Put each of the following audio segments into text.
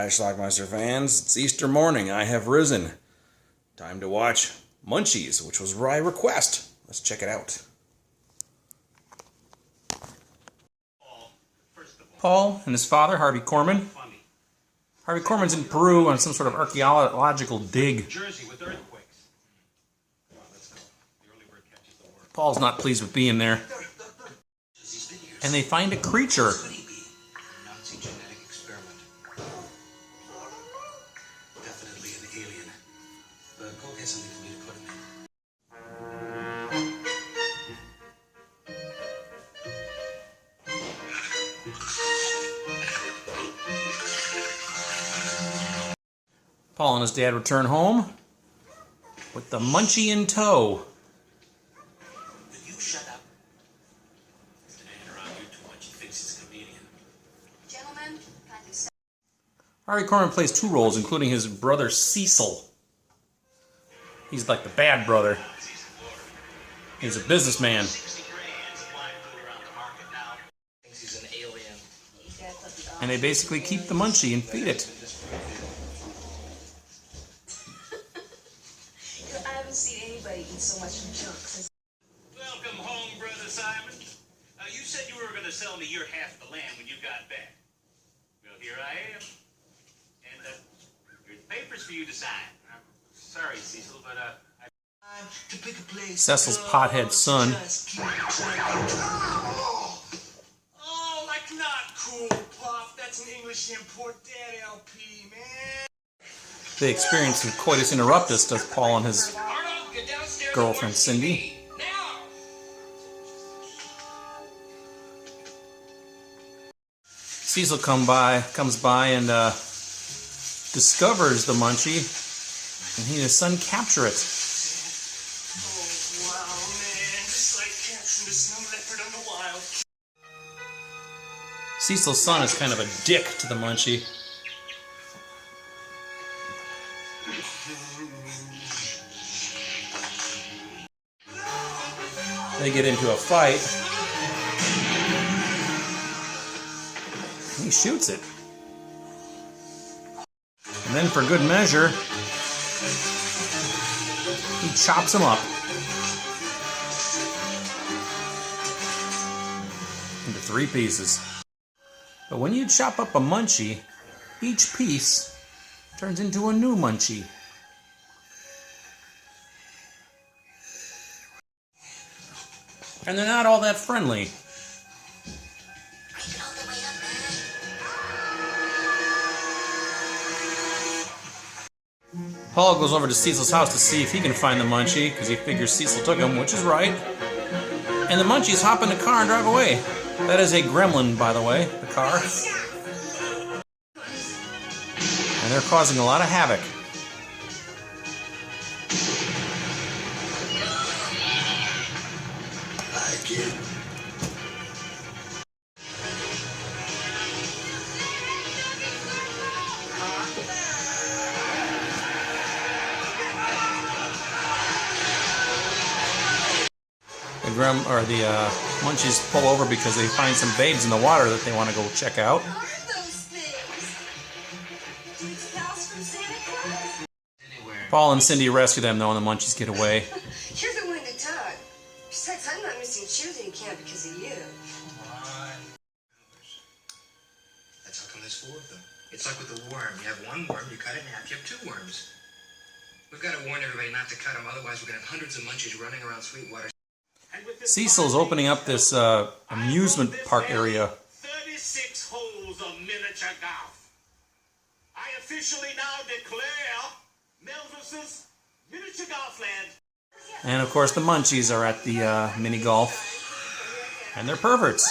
Alright, Schlockmeister fans, it's Easter morning. I have risen. Time to watch Munchies, which was my request. Let's check it out. Paul and his father, Harvey Korman. Harvey Korman's in Peru on some sort of archaeological dig. Paul's not pleased with being there. And they find a creature. Paul and his dad return home with the munchie in tow. You shut up. He's hanging around you too much. He thinks he's a comedian. Gentlemen, kindly stop. Harvey Korman plays two roles, including his brother Cecil. He's like the bad brother. He's a businessman. And they basically keep the munchie and feed it. I haven't seen anybody eat so much junk since. Welcome home, Brother Simon. You said you were going to sell me your half of the land when you got back. Well, here I am. And here's the papers for you to sign. I'm sorry, Cecil, but to pick a place. Cecil's pothead son. Oh, like not cool, Puff. That's an English import dead LP, man. They experience some coitus interruptus, does Paul and his girlfriend Cindy. Cecil comes by and discovers the munchie, and he and his son capture it. Oh, wow, man. Just like catching a snow leopard on the wild. Cecil's son is kind of a dick to the munchie. They get into a fight. He shoots it. And then for good measure, he chops him up into 3 pieces. But when you chop up a munchie, each piece turns into a new munchie. And they're not all that friendly. Paul goes over to Cecil's house to see if he can find the munchie, because he figures Cecil took him, which is right. And the munchies hop in the car and drive away. That is a gremlin, by the way, the car. And they're causing a lot of havoc. The munchies pull over because they find some babes in the water that they want to go check out. What are those things? Dude's pals from Santa Claus? Paul and Cindy rescue them though, and the munchies get away. You're the one to tug. Besides, I'm not missing cheerleading camp because of you. That's how come there's 4 of them. It's like with the worm. You have one worm, you cut it in half, you have 2 worms. We've got to warn everybody not to cut them, otherwise we're going to have hundreds of munchies running around Sweetwater. Cecil's opening up this amusement park area. 36 holes of miniature golf. I officially now declare Melvis's miniature golf land. And of course the munchies are at the mini golf. And they're perverts.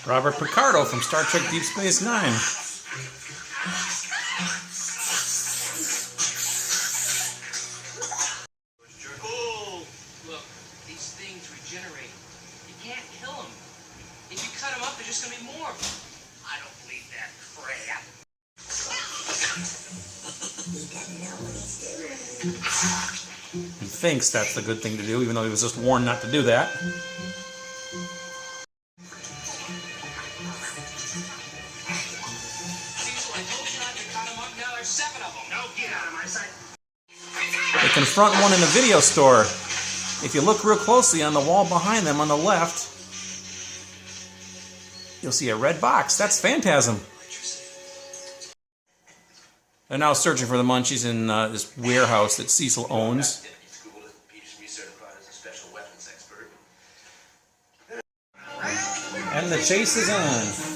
Robert Picardo from Star Trek Deep Space Nine. Regenerate. You can't kill them. If you cut them up, they're just going to be more. I don't believe that crap. He thinks that's the good thing to do, even though he was just warned not to do that. there's 7 of them. No, get out of my sight. They confront one in a video store. If you look real closely on the wall behind them on the left, you'll see a red box. That's Phantasm. They're now searching for the Munchies in this warehouse that Cecil owns. And the chase is on.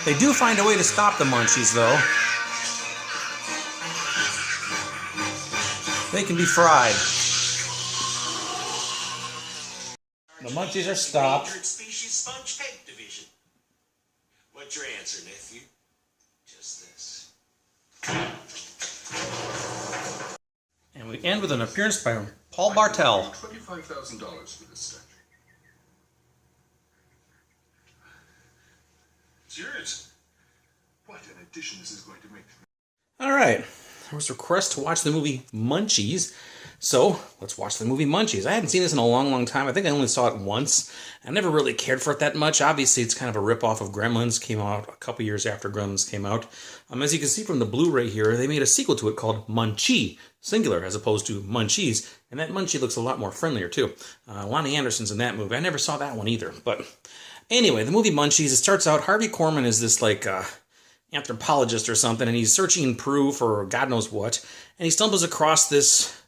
They do find a way to stop the Munchies, though. They can be fried. The Munchies are stopped. Endangered species sponge cake division. What's your answer, nephew? Just this. And we end with an appearance by Paul Bartel. $25,000 for this statue. It's yours. What an addition this is going to make. All right. There was a request to watch the movie Munchies. So, let's watch the movie Munchies. I hadn't seen this in a long, long time. I think I only saw it once. I never really cared for it that much. Obviously, it's kind of a ripoff of Gremlins. Came out a couple years after Gremlins came out. As you can see from the Blu-ray here, they made a sequel to it called Munchie, singular, as opposed to Munchies. And that Munchie looks a lot more friendlier, too. Lonnie Anderson's in that movie. I never saw that one either. But anyway, the movie Munchies, it starts out, Harvey Korman is this, like, anthropologist or something, and he's searching in Peru for God knows what, and he stumbles across this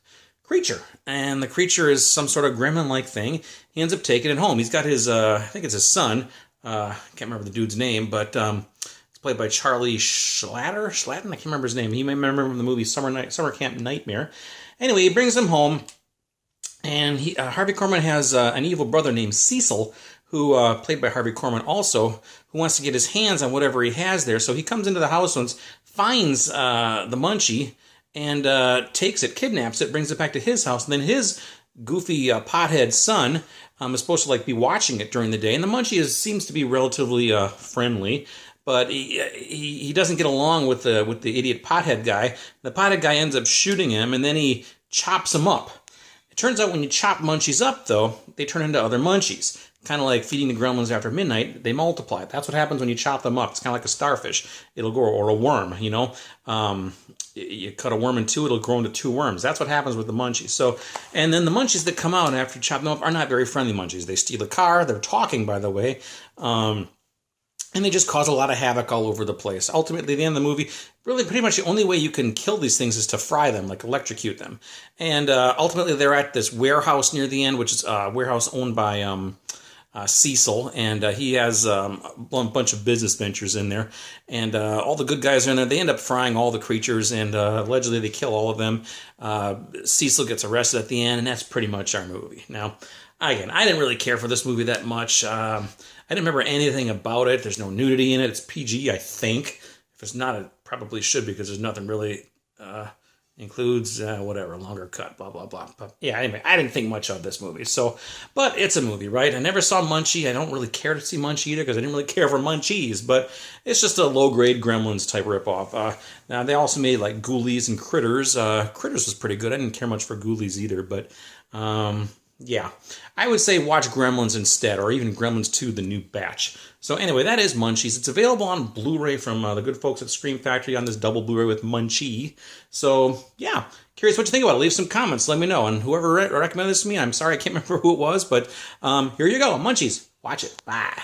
creature, and the creature is some sort of gremlin-like thing. He ends up taking it home. He's got his, I think it's his son, I can't remember the dude's name, but it's played by Charlie Schlatten? I can't remember his name. You may remember him from the movie Summer Camp Nightmare. Anyway, he brings him home, and Harvey Korman has an evil brother named Cecil, who, played by Harvey Korman also, who wants to get his hands on whatever he has there. So he comes into the house once, finds the Munchie, and takes it, kidnaps it, brings it back to his house. And then his goofy pothead son is supposed to like be watching it during the day. And the Munchie seems to be relatively friendly, but he doesn't get along with the idiot pothead guy. The pothead guy ends up shooting him, and then he chops him up. It turns out when you chop Munchies up, though, they turn into other Munchies. Kind of like feeding the gremlins after midnight, they multiply. That's what happens when you chop them up. It's kind of like a starfish. It'll grow, or a worm, you know. You cut a worm in two, it'll grow into 2 worms. That's what happens with the Munchies. So, and then the Munchies that come out after you chop them up are not very friendly Munchies. They steal a car. They're talking, by the way. And they just cause a lot of havoc all over the place. Ultimately, at the end of the movie, really pretty much the only way you can kill these things is to fry them, like electrocute them. And ultimately, they're at this warehouse near the end, which is a warehouse owned by Cecil, and he has a bunch of business ventures in there, and all the good guys are in there. They end up frying all the creatures, and allegedly they kill all of them. Cecil gets arrested at the end, and that's pretty much our movie. Now, again, I didn't really care for this movie that much. I didn't remember anything about it. There's no nudity in it. It's PG, I think. If it's not, it probably should, because there's nothing really includes whatever, longer cut, blah, blah, blah. But yeah, anyway, I didn't think much of this movie. So, but it's a movie, right? I never saw Munchie. I don't really care to see Munchie either, because I didn't really care for Munchies. But it's just a low-grade Gremlins type ripoff. Now, they also made like Ghoulies and Critters. Critters was pretty good. I didn't care much for Ghoulies either, but yeah. I would say watch Gremlins instead, or even Gremlins 2, the new batch. So anyway, that is Munchies. It's available on Blu-ray from the good folks at Scream Factory on this double Blu-ray with Munchie. So, yeah. Curious what you think about it. Leave some comments. Let me know. And whoever recommended this to me, I'm sorry I can't remember who it was, but here you go. Munchies. Watch it. Bye.